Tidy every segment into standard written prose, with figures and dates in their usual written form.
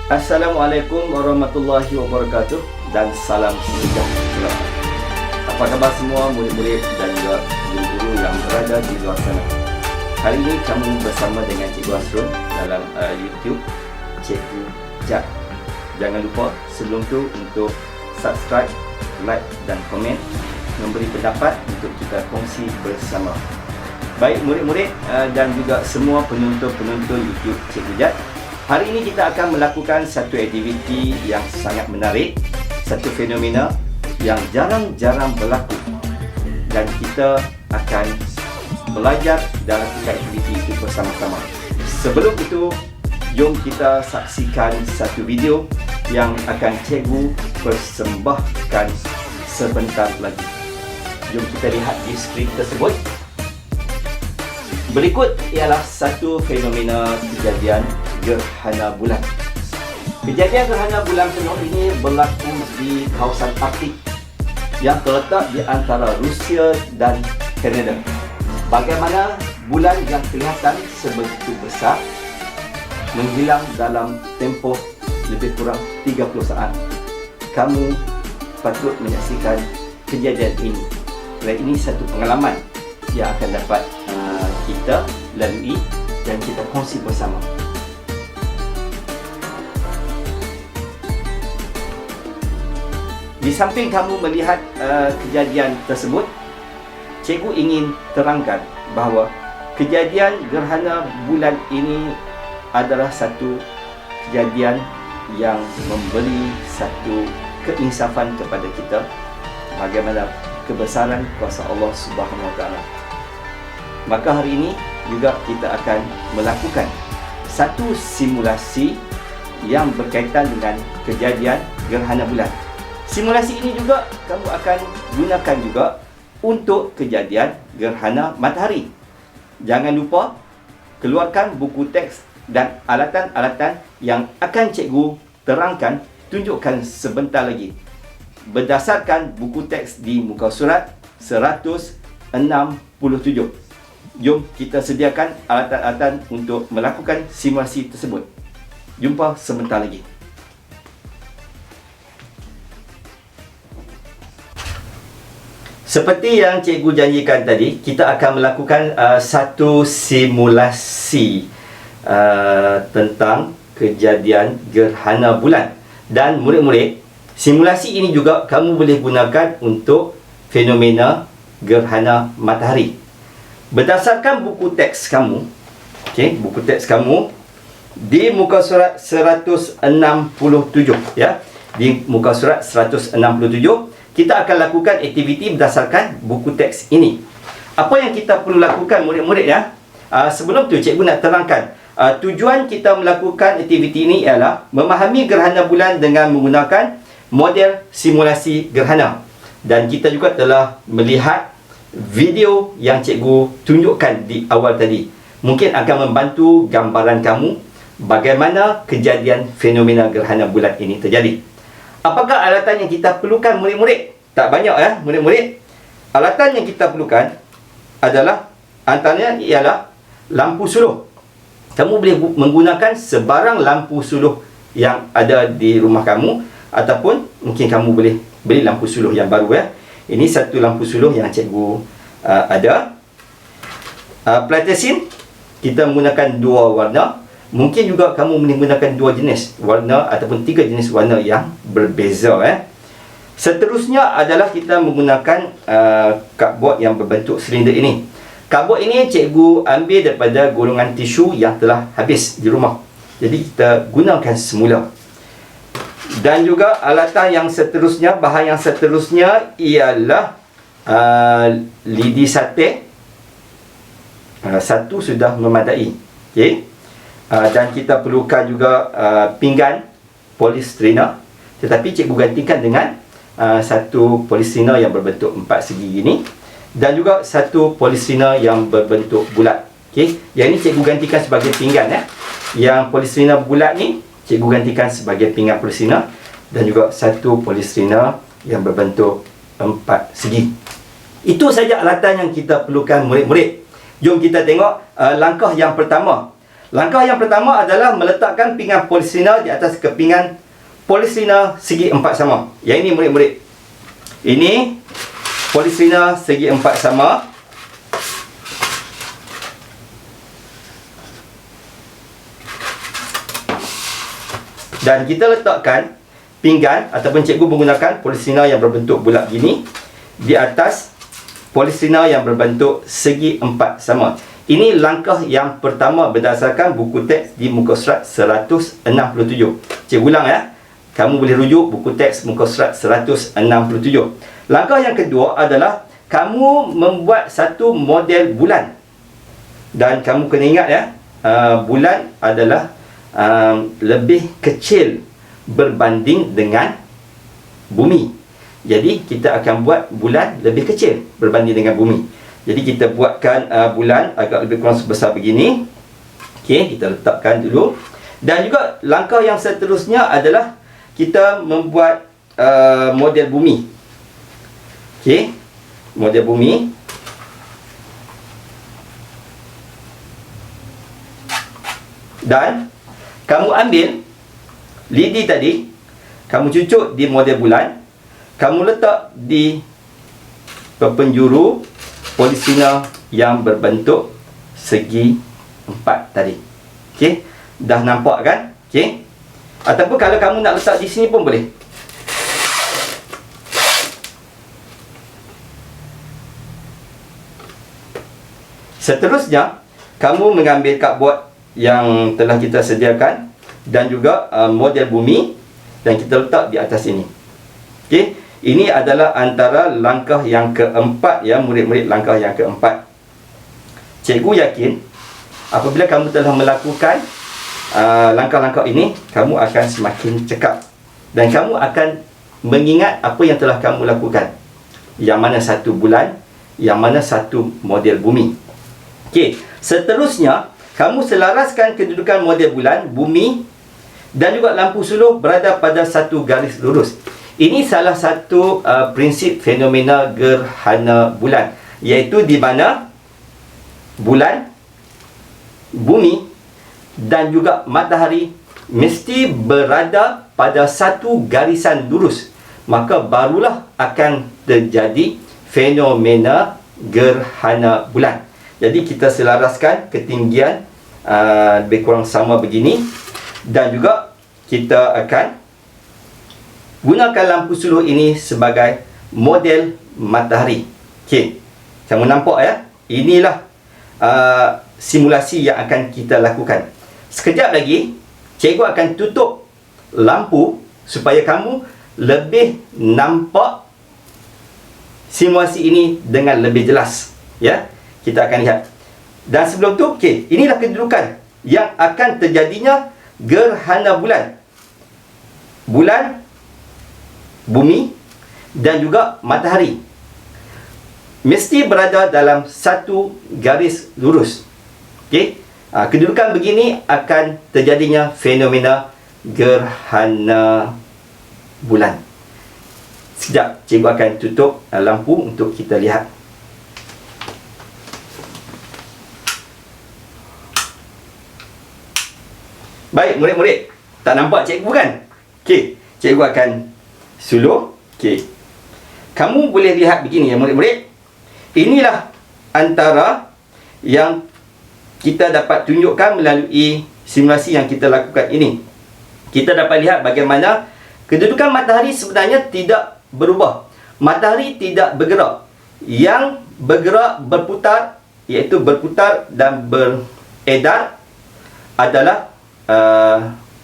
Assalamualaikum warahmatullahi wabarakatuh dan salam sejahtera. Apa khabar semua murid-murid dan juga guru-guru yang berada di luar sana? Hari ini kamu bersama dengan Cikgu Asrul dalam YouTube Cikgu Jad. Jangan lupa sebelum tu untuk subscribe, like dan komen, memberi pendapat untuk kita kongsi bersama. Baik murid-murid dan juga semua penonton-penonton YouTube Cikgu Jad, hari ini kita akan melakukan satu aktiviti yang sangat menarik, satu fenomena yang jarang-jarang berlaku, dan kita akan belajar dalam aktiviti itu bersama-sama. Sebelum itu, jom kita saksikan satu video yang akan cikgu persembahkan sebentar lagi. Jom kita lihat di skrin tersebut. Berikut ialah satu fenomena kejadian gerhana bulan. Kejadian gerhana bulan penuh ini berlaku di kawasan Arktik yang terletak di antara Rusia dan Kanada. Bagaimana bulan yang kelihatan sebegitu besar menghilang dalam tempoh lebih kurang 30 saat. Kamu patut menyaksikan kejadian ini. Dan ini satu pengalaman yang akan dapat kita lalui dan kita kongsi bersama. Di samping kamu melihat kejadian tersebut, cikgu ingin terangkan bahawa kejadian gerhana bulan ini adalah satu kejadian yang memberi satu keinsafan kepada kita bagaimana kebesaran kuasa Allah Subhanahu Wa Taala. Maka hari ini juga kita akan melakukan satu simulasi yang berkaitan dengan kejadian gerhana bulan. Simulasi ini juga kamu akan gunakan juga untuk kejadian gerhana matahari. Jangan lupa keluarkan buku teks dan alatan-alatan yang akan cikgu terangkan, tunjukkan sebentar lagi. Berdasarkan buku teks di muka surat 167. Jom kita sediakan alatan-alatan untuk melakukan simulasi tersebut. Jumpa sebentar lagi. Seperti yang cikgu janjikan tadi, kita akan melakukan satu simulasi tentang kejadian gerhana bulan. Dan murid-murid, simulasi ini juga kamu boleh gunakan untuk fenomena gerhana matahari. Berdasarkan buku teks kamu, buku teks kamu di muka surat 167, ya. Di muka surat 167, kita akan lakukan aktiviti berdasarkan buku teks ini. Apa yang kita perlu lakukan murid-murid, ya? Sebelum tu cikgu nak terangkan tujuan kita melakukan aktiviti ini ialah memahami gerhana bulan dengan menggunakan model simulasi gerhana. Dan kita juga telah melihat video yang cikgu tunjukkan di awal tadi. Mungkin akan membantu gambaran kamu bagaimana kejadian fenomena gerhana bulan ini terjadi. Apakah alatan yang kita perlukan murid-murid? Tak banyak, ya murid-murid. Alatan yang kita perlukan adalah antaranya ialah lampu suluh. Kamu boleh menggunakan sebarang lampu suluh yang ada di rumah kamu, ataupun mungkin kamu boleh beli lampu suluh yang baru, ya. Ini satu lampu suluh yang cikgu ada. Platesin, kita menggunakan dua warna. Mungkin juga kamu menggunakan dua jenis warna ataupun tiga jenis warna yang berbeza, Seterusnya adalah kita menggunakan cardboard yang berbentuk silinder ini. Cardboard ini cikgu ambil daripada golongan tisu yang telah habis di rumah. Jadi kita gunakan semula. Dan juga alatan yang seterusnya, bahan yang seterusnya ialah lidi sate. Satu sudah memadai. Dan kita perlukan juga pinggan polistrina. Tetapi cikgu gantikan dengan satu polistrina yang berbentuk 4 segi ini. Dan juga satu polistrina yang berbentuk bulat. Yang ini cikgu gantikan sebagai pinggan, Yang polistrina bulat ni cikgu gantikan sebagai pinggan polistrina. Dan juga satu polistrina yang berbentuk 4 segi. Itu saja alatan yang kita perlukan murid-murid. Jom kita tengok langkah yang pertama. Langkah yang pertama adalah meletakkan pinggan polisiliner di atas kepingan polisiliner segi empat sama. Yang ini murid-murid. Ini polisiliner segi empat sama. Dan kita letakkan pinggan ataupun cikgu menggunakan polisiliner yang berbentuk bulat gini di atas polisiliner yang berbentuk segi empat sama. Ini langkah yang pertama berdasarkan buku teks di muka surat 167. Cikgu ulang ya. Kamu boleh rujuk buku teks muka surat 167. Langkah yang kedua adalah kamu membuat satu model bulan. Dan kamu kena ingat ya, bulan adalah lebih kecil berbanding dengan bumi. Jadi kita akan buat bulan lebih kecil berbanding dengan bumi. Jadi kita buatkan bulan agak lebih kurang sebesar begini. Okey, kita letakkan dulu. Dan juga langkah yang seterusnya adalah kita membuat model bumi. Okey, model bumi. Dan kamu ambil lidi tadi, kamu cucuk di model bulan, kamu letak di penjuru polisiliner yang berbentuk segi empat tadi. Okey, dah nampak kan? Okey. Ataupun kalau kamu nak letak di sini pun boleh. Seterusnya, kamu mengambil cardboard yang telah kita sediakan dan juga model bumi dan kita letak di atas ini. Okey. Ini adalah antara langkah yang keempat ya, murid-murid, langkah yang keempat. Cikgu yakin apabila kamu telah melakukan langkah-langkah ini, kamu akan semakin cekap dan kamu akan mengingat apa yang telah kamu lakukan. Yang mana satu bulan, yang mana satu model bumi. Okey, seterusnya kamu selaraskan kedudukan model bulan, bumi dan juga lampu suluh berada pada satu garis lurus. Ini salah satu prinsip fenomena gerhana bulan, iaitu di mana bulan, bumi dan juga matahari mesti berada pada satu garisan lurus. Maka barulah akan terjadi fenomena gerhana bulan. Jadi kita selaraskan ketinggian lebih kurang sama begini. Dan juga kita akan gunakan lampu suluh ini sebagai model matahari. Okey, kamu nampak ya? Inilah simulasi yang akan kita lakukan. Sekejap lagi, cikgu akan tutup lampu supaya kamu lebih nampak simulasi ini dengan lebih jelas. Ya, kita akan lihat. Dan sebelum tu, okey, inilah kedudukan yang akan terjadinya gerhana bulan. Bulan, bumi dan juga matahari mesti berada dalam satu garis lurus. Okey, kedudukan begini akan terjadinya fenomena gerhana bulan. Sekejap, cikgu akan tutup lampu untuk kita lihat. Baik, murid-murid, tak nampak cikgu kan? Okey, cikgu akan suluh. Okey, kamu boleh lihat begini ya murid-murid. Inilah antara yang kita dapat tunjukkan melalui simulasi yang kita lakukan ini. Kita dapat lihat bagaimana kedudukan matahari sebenarnya tidak berubah. Matahari tidak bergerak. Yang bergerak berputar, iaitu berputar dan beredar adalah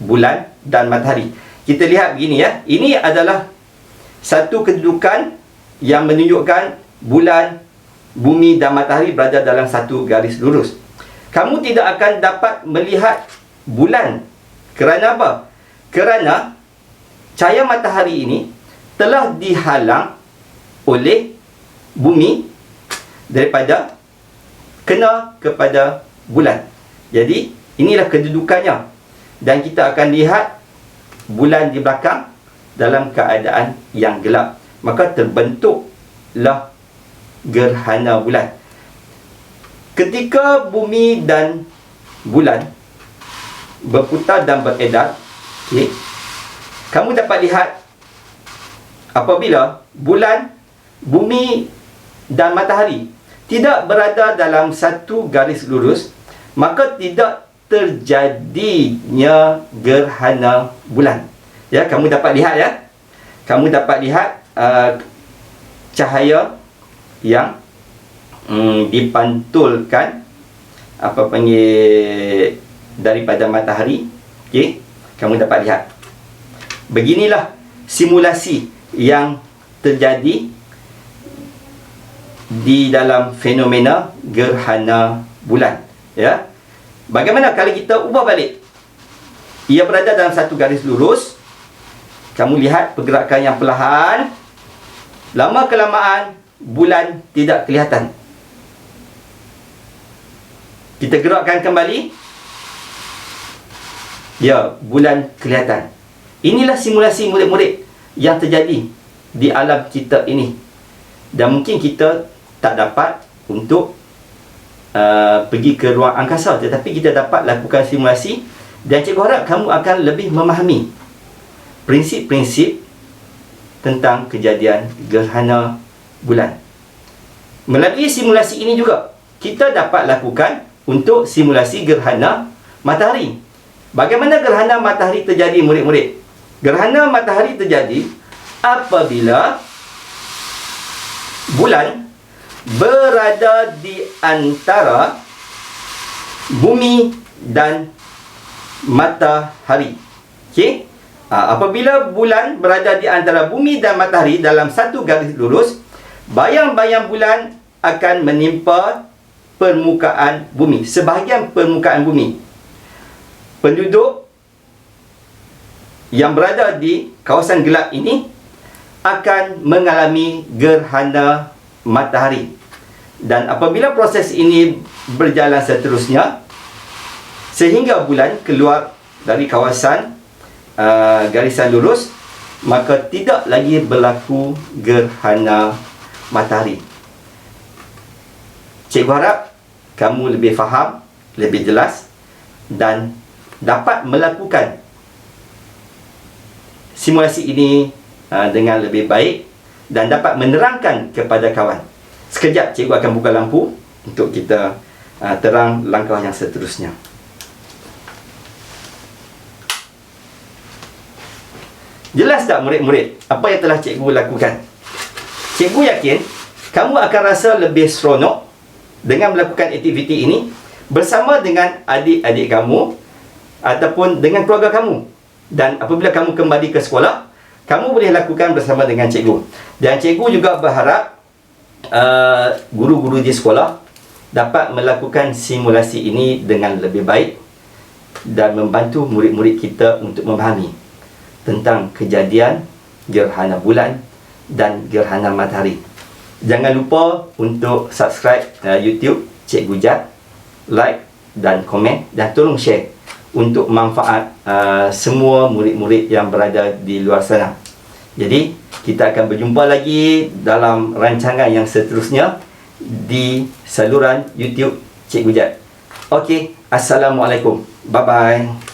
bulan dan matahari. Kita lihat begini ya. Ini adalah satu kedudukan yang menunjukkan bulan, bumi dan matahari berada dalam satu garis lurus. Kamu tidak akan dapat melihat bulan. Kerana apa? Kerana cahaya matahari ini telah dihalang oleh bumi daripada kena kepada bulan. Jadi inilah kedudukannya. Dan kita akan lihat bulan di belakang dalam keadaan yang gelap. Maka terbentuklah gerhana bulan. Ketika bumi dan bulan berputar dan beredar, okey, kamu dapat lihat apabila bulan, bumi dan matahari tidak berada dalam satu garis lurus, maka tidak terjadinya gerhana bulan. Ya, kamu dapat lihat ya. Kamu dapat lihat cahaya yang dipantulkan daripada matahari. Okey, kamu dapat lihat. Beginilah simulasi yang terjadi di dalam fenomena gerhana bulan. Ya. Bagaimana kalau kita ubah balik? Ia berada dalam satu garis lurus. Kamu lihat pergerakan yang perlahan. Lama kelamaan bulan tidak kelihatan. Kita gerakkan kembali. Ya, bulan kelihatan. Inilah simulasi murid-murid yang terjadi di alam kita ini. Dan mungkin kita tak dapat untuk pergi ke ruang angkasa, tetapi kita dapat lakukan simulasi. Dan cikgu harap kamu akan lebih memahami prinsip-prinsip tentang kejadian gerhana bulan. Melalui simulasi ini juga kita dapat lakukan untuk simulasi gerhana matahari. Bagaimana gerhana matahari terjadi, murid-murid? Gerhana matahari terjadi apabila bulan berada di antara bumi dan matahari. Okey? Apabila bulan berada di antara bumi dan matahari dalam satu garis lurus, bayang-bayang bulan akan menimpa permukaan bumi, sebahagian permukaan bumi. Penduduk yang berada di kawasan gelap ini akan mengalami gerhana matahari. Dan apabila proses ini berjalan seterusnya sehingga bulan keluar dari kawasan garisan lurus, maka tidak lagi berlaku gerhana matahari. Cikgu harap kamu lebih faham, lebih jelas dan dapat melakukan simulasi ini dengan lebih baik dan dapat menerangkan kepada kawan. Sekejap cikgu akan buka lampu untuk kita terang langkah yang seterusnya. Jelas tak murid-murid apa yang telah cikgu lakukan? Cikgu yakin kamu akan rasa lebih seronok dengan melakukan aktiviti ini bersama dengan adik-adik kamu ataupun dengan keluarga kamu. Dan apabila kamu kembali ke sekolah, kamu boleh lakukan bersama dengan cikgu. Dan cikgu juga berharap guru-guru di sekolah dapat melakukan simulasi ini dengan lebih baik dan membantu murid-murid kita untuk memahami tentang kejadian gerhana bulan dan gerhana matahari. Jangan lupa untuk subscribe YouTube Cikgu Jad, like dan komen, dan tolong share untuk manfaat semua murid-murid yang berada di luar sana. Jadi kita akan berjumpa lagi dalam rancangan yang seterusnya di saluran YouTube Cikgu Jad. Okey, Assalamualaikum. Bye-bye.